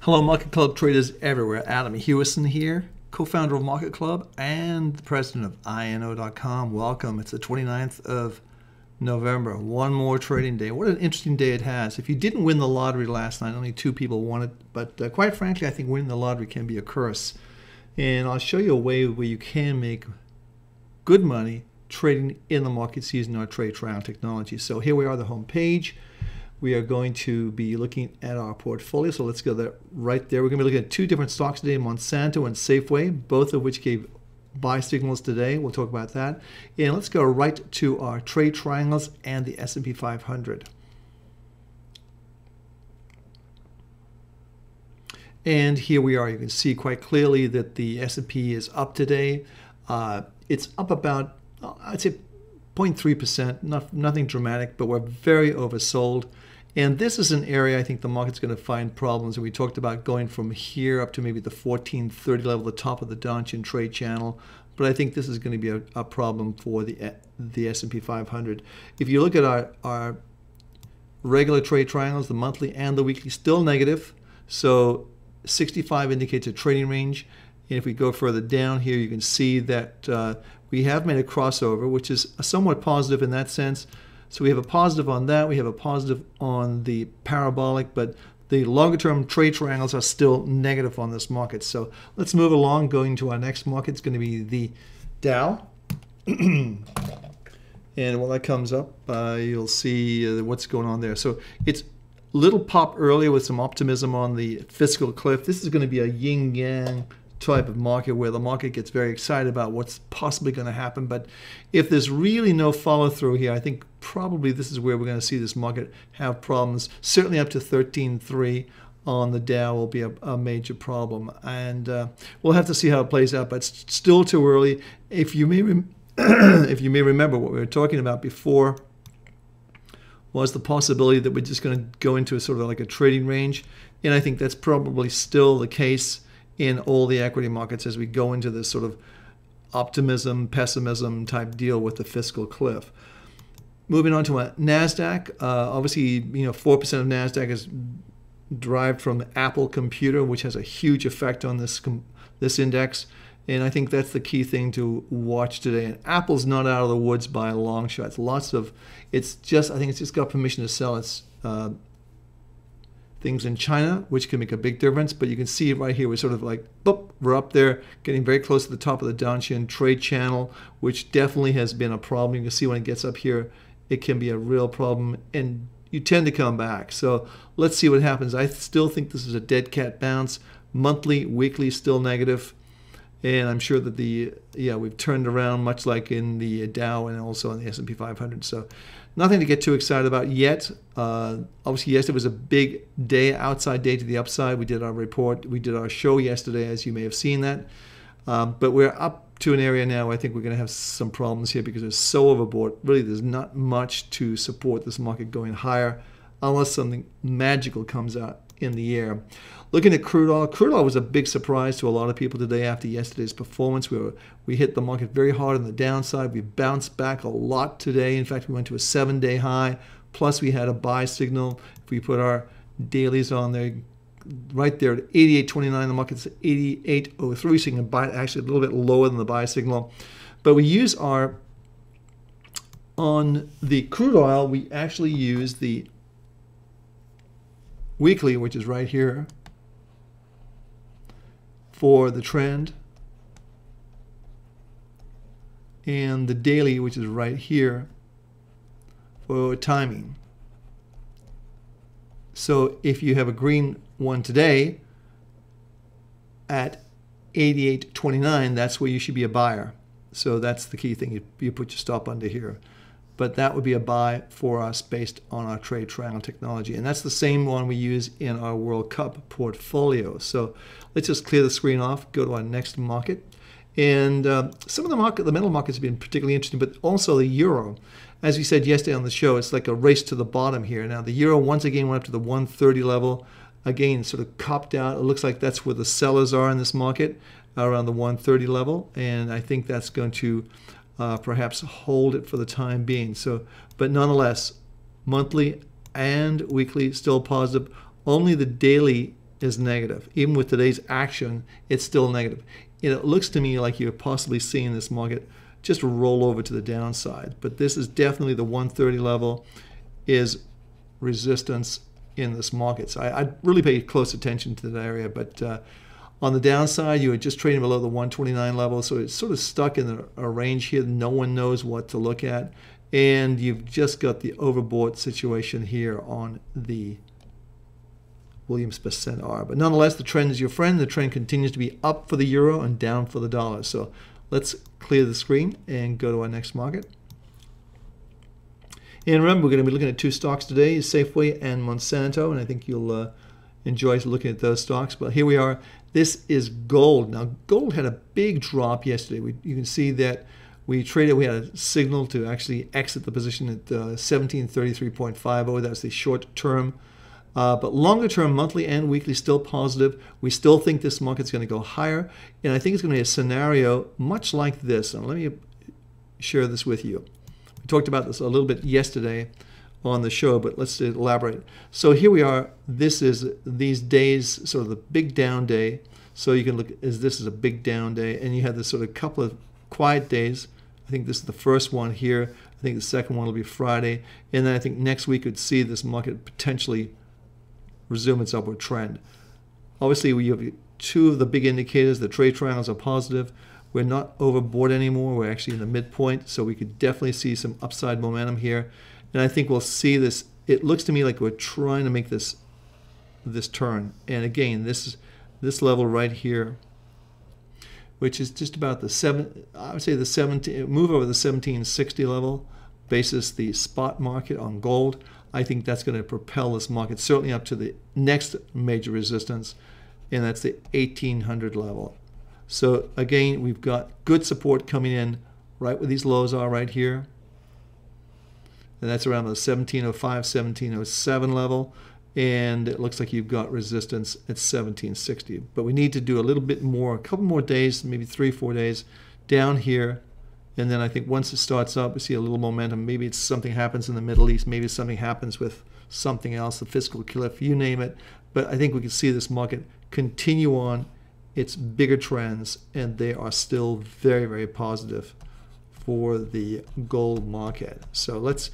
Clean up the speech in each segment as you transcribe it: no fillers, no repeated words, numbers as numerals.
Hello, Market Club traders everywhere. Adam Hewison here, co-founder of Market Club and the president of INO.com. Welcome. It's the 29th of November. One more trading day. What an interesting day it has. If you didn't win the lottery last night, only 2 people won it. But quite frankly, I think winning the lottery can be a curse. And I'll show you a way where you can make good money trading in the markets using our trade trial technology. So here we are, the home page. We are going to be looking at our portfolio. So let's go there right there. We're going to be looking at 2 different stocks today, Monsanto and Safeway, both of which gave buy signals today. We'll talk about that. And let's go right to our trade triangles and the S&P 500. And here we are. You can see quite clearly that the S&P is up today. It's up about, I'd say, 0.3%, nothing dramatic, but we're very oversold. And this is an area I think the market's going to find problems. And we talked about going from here up to maybe the 1430 level, the top of the Dow Jones trade channel. But I think this is going to be a problem for the S&P 500. If you look at our regular trade triangles, the monthly and the weekly, still negative. So 65 indicates a trading range. And if we go further down here, you can see that we have made a crossover, which is somewhat positive in that sense. So we have a positive on that. We have a positive on the parabolic, but the longer-term trade triangles are still negative on this market. So let's move along. Going to our next market, it's going to be the Dow. And when that comes up, you'll see what's going on there. So it's little pop earlier with some optimism on the fiscal cliff. This is going to be a yin-yang type of market where the market gets very excited about what's possibly going to happen. But if there's really no follow-through here, I think probably this is where we're going to see this market have problems. Certainly up to 13.3 on the Dow will be a major problem. And we'll have to see how it plays out, but it's still too early. If you may, if you may remember, what we were talking about before was the possibility that we're just going to go into a sort of like a trading range. And I think that's probably still the case in all the equity markets as we go into this sort of optimism, pessimism type deal with the fiscal cliff. Moving on to a NASDAQ, obviously, 4% of NASDAQ is derived from Apple computer, which has a huge effect on this index. And I think that's the key thing to watch today. And Apple's not out of the woods by a long shot. I think it's just got permission to sell its things in China, which can make a big difference. But you can see right here, we're sort of like, boop, we're up there, getting very close to the top of the Dow Jones trade channel, which definitely has been a problem. You can see when it gets up here, it can be a real problem, and you tend to come back. So let's see what happens. I still think this is a dead cat bounce. Monthly, weekly, still negative. And I'm sure that we've turned around, much like in the Dow and also in the S&P 500. So nothing to get too excited about yet. Obviously, yesterday was a big day, outside day to the upside. We did our report. We did our show yesterday, as you may have seen that. But we're up to an area now where I think we're going to have some problems here because it's so overbought. Really, there's not much to support this market going higher unless something magical comes out in the air. Looking at crude oil was a big surprise to a lot of people today after yesterday's performance. We hit the market very hard on the downside. We bounced back a lot today. In fact, we went to a 7-day high. Plus, we had a buy signal. If we put our dailies on there, right there at 88.29, the market's at 88.03, so you can buy it actually a little bit lower than the buy signal. But we use on the crude oil, we actually use the weekly, which is right here, for the trend, and the daily, which is right here, for timing. So if you have a green one today at 88.29, that's where you should be a buyer. So that's the key thing. You put your stop under here. But that would be a buy for us based on our trade triangle technology. And that's the same one we use in our World Cup portfolio. So let's just clear the screen off, go to our next market. And some of the metal markets have been particularly interesting, but also the euro. As we said yesterday on the show, it's like a race to the bottom here. Now the euro once again went up to the 130 level. Again, sort of copped out. It looks like that's where the sellers are in this market, around the 130 level. And I think that's going to perhaps hold it for the time being. So, but nonetheless, monthly and weekly still positive. Only the daily is negative. Even with today's action, it's still negative. And it looks to me like you're possibly seeing this market just roll over to the downside. But this is definitely the 130 level is resistance in this market. So I'd really pay close attention to that area. But on the downside, you were just trading below the 129 level. So it's sort of stuck in a range here. No one knows what to look at. And you've just got the overbought situation here on the Williams percent R. But nonetheless, the trend is your friend. The trend continues to be up for the euro and down for the dollar. So let's clear the screen and go to our next market. And remember, we're going to be looking at two stocks today, Safeway and Monsanto, and I think you'll enjoy looking at those stocks. But here we are. This is gold. Now, gold had a big drop yesterday. You can see that we traded. We had a signal to actually exit the position at 1733.50. That's the short term. But longer term, monthly and weekly, still positive. We still think this market's going to go higher. And I think it's going to be a scenario much like this. And let me share this with you. We talked about this a little bit yesterday on the show, but let's elaborate. So here we are. This is these days, sort of the big down day. So you can look as this is a big down day. And you have this sort of couple of quiet days. I think this is the first one here. I think the second one will be Friday. And then I think next week we'd see this market potentially resume its upward trend. Obviously, we have two of the big indicators. The trade triangles are positive. We're not overbought anymore. We're actually in the midpoint, so we could definitely see some upside momentum here. And I think we'll see this. It looks to me like we're trying to make this turn. And again, this level right here, which is just about I would say the 17, move over the 1760 level, basis the spot market on gold. I think that's going to propel this market certainly up to the next major resistance, and that's the 1800 level. So again, we've got good support coming in right where these lows are right here. And that's around the 1705, 1707 level. And it looks like you've got resistance at 1760. But we need to do a little bit more, a couple more days, maybe 3-4 days down here. And then I think once it starts up, we see a little momentum. Maybe it's something happens in the Middle East. Maybe something happens with something else, the fiscal cliff, you name it. But I think we can see this market continue on its bigger trends, and they are still very, very positive for the gold market. So let's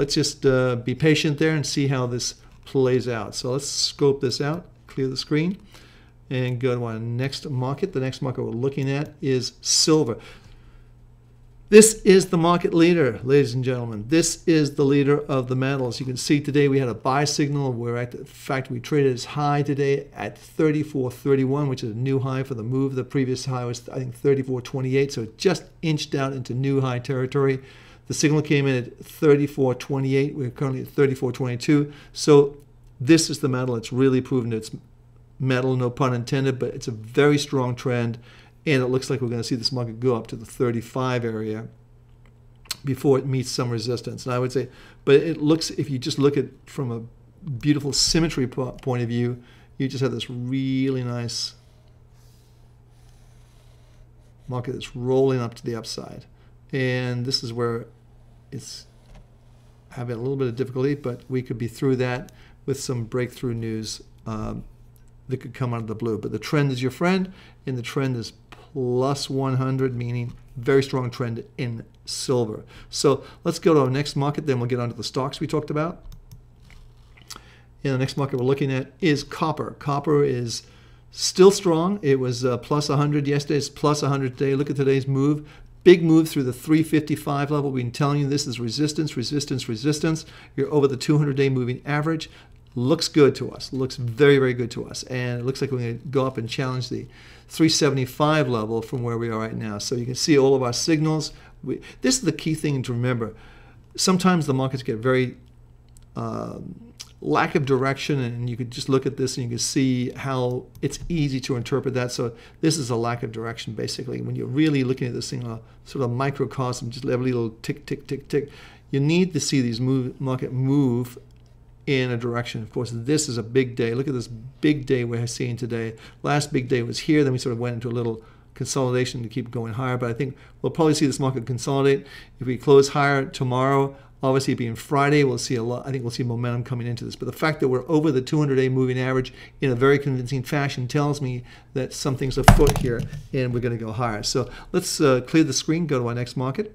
just be patient there and see how this plays out. So let's scope this out, clear the screen, and go to our next market. The next market we're looking at is silver. This is the market leader, ladies and gentlemen. This is the leader of the metals. You can see today we had a buy signal. In fact, we traded as high today at 34.31, which is a new high for the move. The previous high was, I think, 34.28, so it just inched out into new high territory. The signal came in at 34.28. We're currently at 34.22. So this is the metal. It's really proven its metal, no pun intended, but it's a very strong trend. And it looks like we're going to see this market go up to the 35 area before it meets some resistance. And I would say, but it looks, if you just look at from a beautiful symmetry point of view, you just have this really nice market that's rolling up to the upside. And this is where it's having a little bit of difficulty, but we could be through that with some breakthrough news that could come out of the blue. But the trend is your friend, and the trend is plus 100, meaning very strong trend in silver. So let's go to our next market, then we'll get onto the stocks we talked about. And the next market we're looking at is copper. Copper is still strong. It was plus 100 yesterday. It's plus 100 today. Look at today's move. Big move through the 355 level. We've been telling you this is resistance, resistance, resistance. You're over the 200-day moving average. Looks good to us. Looks very, very good to us. And it looks like we're going to go up and challenge the 375 level from where we are right now. So you can see all of our signals. This is the key thing to remember. Sometimes the markets get very lack of direction, and you could just look at this and you can see how it's easy to interpret that. So this is a lack of direction, basically. When you're really looking at this thing, a sort of microcosm, just every little tick, tick, tick, tick, you need to see these market move in a direction. Of course, this is a big day. Look at this big day we're seeing today. Last big day was here. Then we sort of went into a little consolidation to keep going higher. But I think we'll probably see this market consolidate. If we close higher tomorrow, Obviously, being Friday, we'll see a lot. I think we'll see momentum coming into this. But the fact that we're over the 200-day moving average in a very convincing fashion tells me that something's afoot here, and we're going to go higher. So let's clear the screen, go to our next market.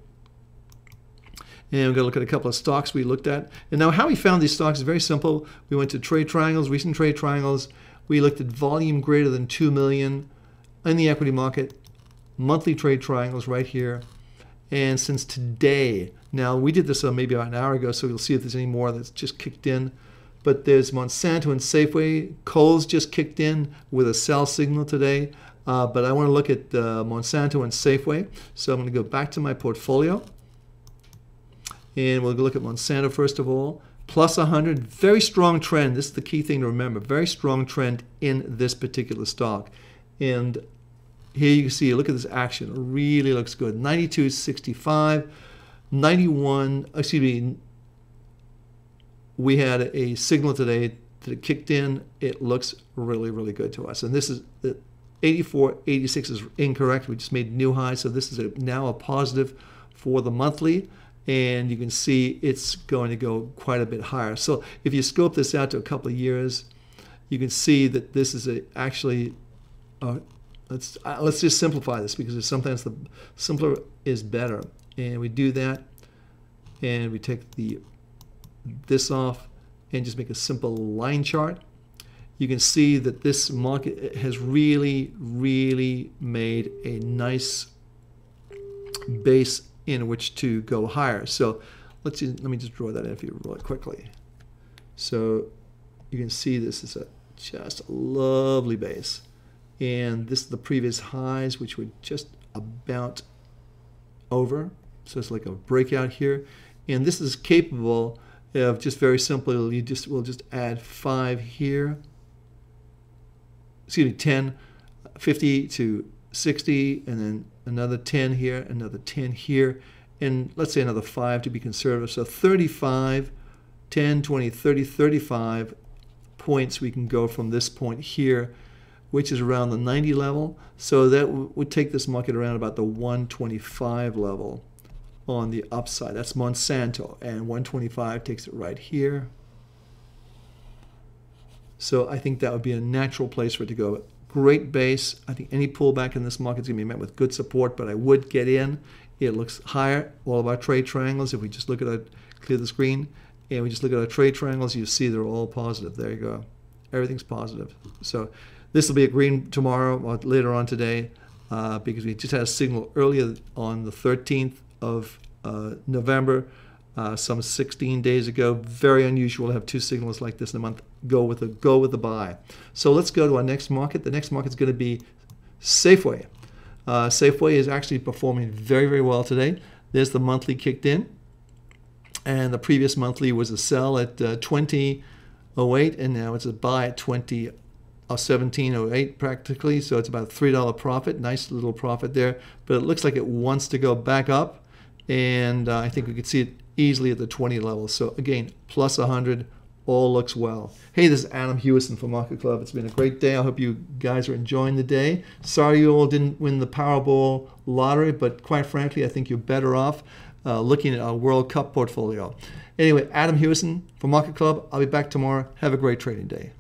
And we're going to look at a couple of stocks we looked at. And now how we found these stocks is very simple. We went to trade triangles, recent trade triangles. We looked at volume greater than 2 million in the equity market, monthly trade triangles right here. And since today, now we did this maybe about an hour ago, so we'll see if there's any more that's just kicked in. But there's Monsanto and Safeway. Kohl's just kicked in with a sell signal today. But I want to look at Monsanto and Safeway. So I'm going to go back to my portfolio. And we'll look at Monsanto first of all. Plus 100, very strong trend. This is the key thing to remember. Very strong trend in this particular stock. And here you can see, look at this action. It really looks good. 92.65, 91, excuse me, we had a signal today that it kicked in. It looks really, really good to us. And this is 84.86 is incorrect. We just made new highs. So this is now a positive for the monthly. And you can see it's going to go quite a bit higher. So if you scope this out to a couple of years, you can see that this is actually, let's just simplify this because sometimes the simpler is better. And we do that, and we take this off and just make a simple line chart. You can see that this market has really, really made a nice base in which to go higher. So let me just draw that in for you really quickly. So you can see this is just a lovely base. And this is the previous highs, which were just about over. So it's like a breakout here. And this is capable of just very simply, we'll just add 5 here. Excuse me, 10, 50 to 60, and then another 10 here, another 10 here, and let's say another 5 to be conservative. So 35, 10, 20, 30, 35 points we can go from this point here, which is around the 90 level. So that would take this market around about the 125 level on the upside. That's Monsanto, and 125 takes it right here. So I think that would be a natural place for it to go. Great base. I think any pullback in this market is going to be met with good support, but I would get in. It looks higher. All of our trade triangles, if we just look at clear the screen, and we just look at our trade triangles, you see they're all positive. There you go. Everything's positive. So this will be a green tomorrow or later on today because we just had a signal earlier on the 13th of November, some 16 days ago. Very unusual to have 2 signals like this in a month. Go with the buy. So let's go to our next market. The next market is going to be Safeway. Safeway is actually performing very, very well today. There's the monthly kicked in, and the previous monthly was a sell at 20.08, and now it's a buy at 17.08 practically. So it's about a $3 profit. Nice little profit there, but it looks like it wants to go back up, and I think we could see it easily at the 20 level. So again, plus 100. All looks well. Hey, this is Adam Hewison from MarketClub. It's been a great day. I hope you guys are enjoying the day. Sorry you all didn't win the Powerball lottery, but quite frankly, I think you're better off looking at our World Cup portfolio. Anyway, Adam Hewison from MarketClub. I'll be back tomorrow. Have a great trading day.